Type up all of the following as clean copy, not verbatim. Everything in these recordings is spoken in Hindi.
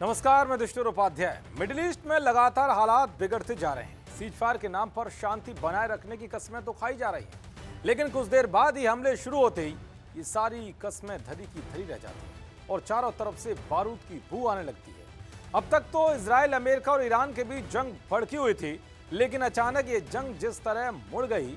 नमस्कार, मैं दुष्टूर उपाध्याय। मिडिल ईस्ट में लगातार हालात बिगड़ते जा रहे हैं। सीज फायर के नाम पर शांति बनाए रखने की कस्में तो खाई जा रही हैं, लेकिन कुछ देर बाद ही हमले शुरू होते ही ये सारी कस्में धरी की धरी रह जाती हैं और चारों तरफ से बारूद की बू आने लगती है। अब तक तो इजराइल, अमेरिका और ईरान के बीच जंग भड़की हुई थी, लेकिन अचानक ये जंग जिस तरह मुड़ गई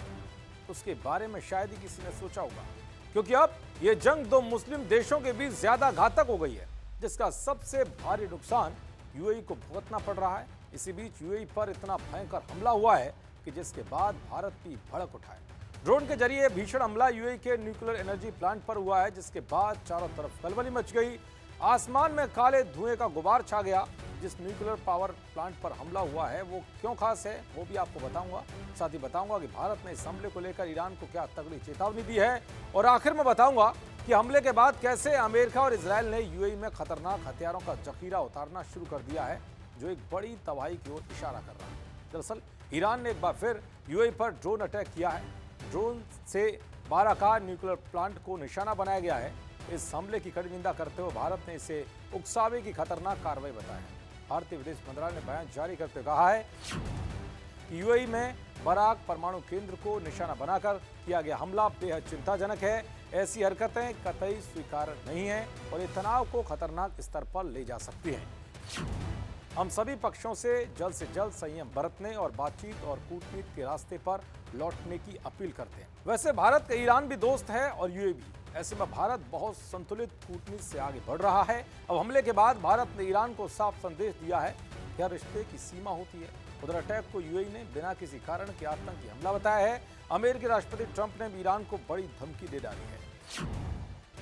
उसके बारे में शायद ही किसी ने सोचा होगा, क्योंकि अब ये जंग दो मुस्लिम देशों के बीच ज्यादा घातक हो गई है, जिसका सबसे भारी नुकसान यूएई को भुगतना पड़ रहा है। इसी बीच यूएई पर इतना भयंकर हमला हुआ है कि जिसके बाद भारत भी भड़क उठा है। ड्रोन के जरिए भीषण हमला यूएई के न्यूक्लियर एनर्जी प्लांट पर हुआ है, जिसके बाद चारों तरफ खलबली मच गई। आसमान में काले धुएं का गुबार छा गया। जिस न्यूक्लियर पावर प्लांट पर हमला हुआ है वो क्यों खास है वो भी आपको बताऊंगा। साथ ही बताऊंगा कि भारत ने इस हमले को लेकर ईरान को क्या तगड़ी चेतावनी दी है, और आखिर में बताऊंगा कि हमले के बाद कैसे अमेरिका और इजराइल ने यूएई में खतरनाक हथियारों का जखीरा उतारना शुरू कर दिया है, जो एक बड़ी तबाही की ओर इशारा कर रहा है। दरअसल ईरान ने एक बार फिर यूएई पर ड्रोन अटैक किया है। ड्रोन से बाराका न्यूक्लियर प्लांट को निशाना बनाया गया है। इस हमले की कड़ी निंदा करते हुए भारत ने इसे उकसावे की खतरनाक कार्रवाई बताया है। भारतीय विदेश मंत्रालय ने बयान जारी करते हुए कहा है कि यूएई में बराक परमाणु केंद्र को निशाना बनाकर किया गया हमला बेहद चिंताजनक है। ऐसी हरकतें कतई स्वीकार्य नहीं है और ये तनाव को खतरनाक स्तर पर ले जा सकती हैं। हम सभी पक्षों से जल्द संयम बरतने और बातचीत और कूटनीति के रास्ते पर लौटने की अपील करते हैं। वैसे भारत का ईरान भी दोस्त है और यूएई भी। ऐसे में भारत बहुत संतुलित कूटनीति से आगे बढ़ रहा है। अब हमले के बाद भारत ने ईरान को साफ संदेश दिया है कि हर रिश्ते की सीमा होती है। उधर अटैक को यूएई ने बिना किसी कारण के आतंकी हमला बताया है। अमेरिकी राष्ट्रपति ट्रंप ने भी ईरान को बड़ी धमकी दे डाली है।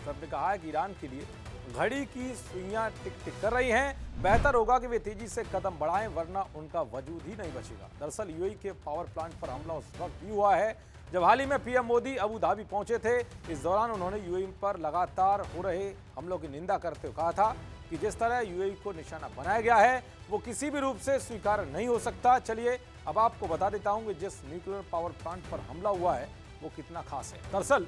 ट्रंप ने कहा है कि ईरान के लिए घड़ी की सुइयां टिक टिक कर रही हैं। बेहतर होगा कि वे तेजी से कदम बढ़ाएं, वरना उनका वजूद ही नहीं बचेगा। दरअसल यूएई के पावर प्लांट पर हमला उस वक्त भी हुआ है जब हाल ही में पीएम मोदी अबू धाबी पहुंचे थे। इस दौरान उन्होंने यूएई पर लगातार हो रहे हमलों की निंदा करते हुए कहा था कि जिस तरह यूएई को निशाना बनाया गया है वो किसी भी रूप से स्वीकार नहीं हो सकता। चलिए अब आपको बता देता हूं कि जिस न्यूक्लियर पावर प्लांट पर हमला हुआ है वो कितना खास है। दरअसल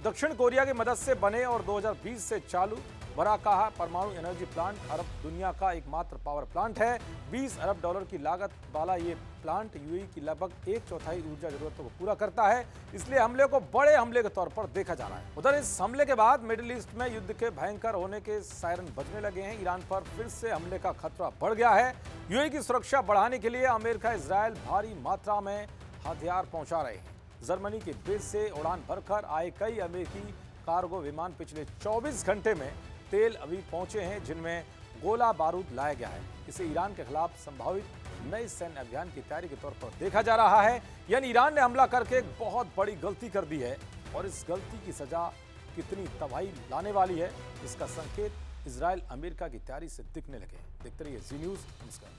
दक्षिण कोरिया की मदद से बने और 2020 से चालू बराकाहा परमाणु एनर्जी प्लांट अरब दुनिया का एकमात्र पावर प्लांट है। 20 अरब डॉलर की लागत वाला ये प्लांट यूएई की लगभग 1/4 ऊर्जा जरूरतों को पूरा करता है, इसलिए हमले को बड़े हमले के तौर पर देखा जा रहा है। उधर इस हमले के बाद मिडिल ईस्ट में युद्ध के भयंकर होने के सायरन बजने लगे हैं। ईरान पर फिर से हमले का खतरा बढ़ गया है। यूएई की सुरक्षा बढ़ाने के लिए अमेरिका, इजराइल भारी मात्रा में हथियार पहुंचा रहे हैं। जर्मनी के बेस से उड़ान भरकर आए कई अमेरिकी कार्गो विमान पिछले 24 घंटे में तेल अवीव पहुंचे हैं, जिनमें गोला बारूद लाया गया है। इसे ईरान के खिलाफ संभावित नए सैन्य अभियान की तैयारी के तौर पर देखा जा रहा है। यानी ईरान ने हमला करके एक बहुत बड़ी गलती कर दी है, और इस गलती की सजा कितनी तबाही लाने वाली है इसका संकेत इजराइल, अमेरिका की तैयारी से दिखने लगे। देखते रहिए जी न्यूज़। नमस्कार।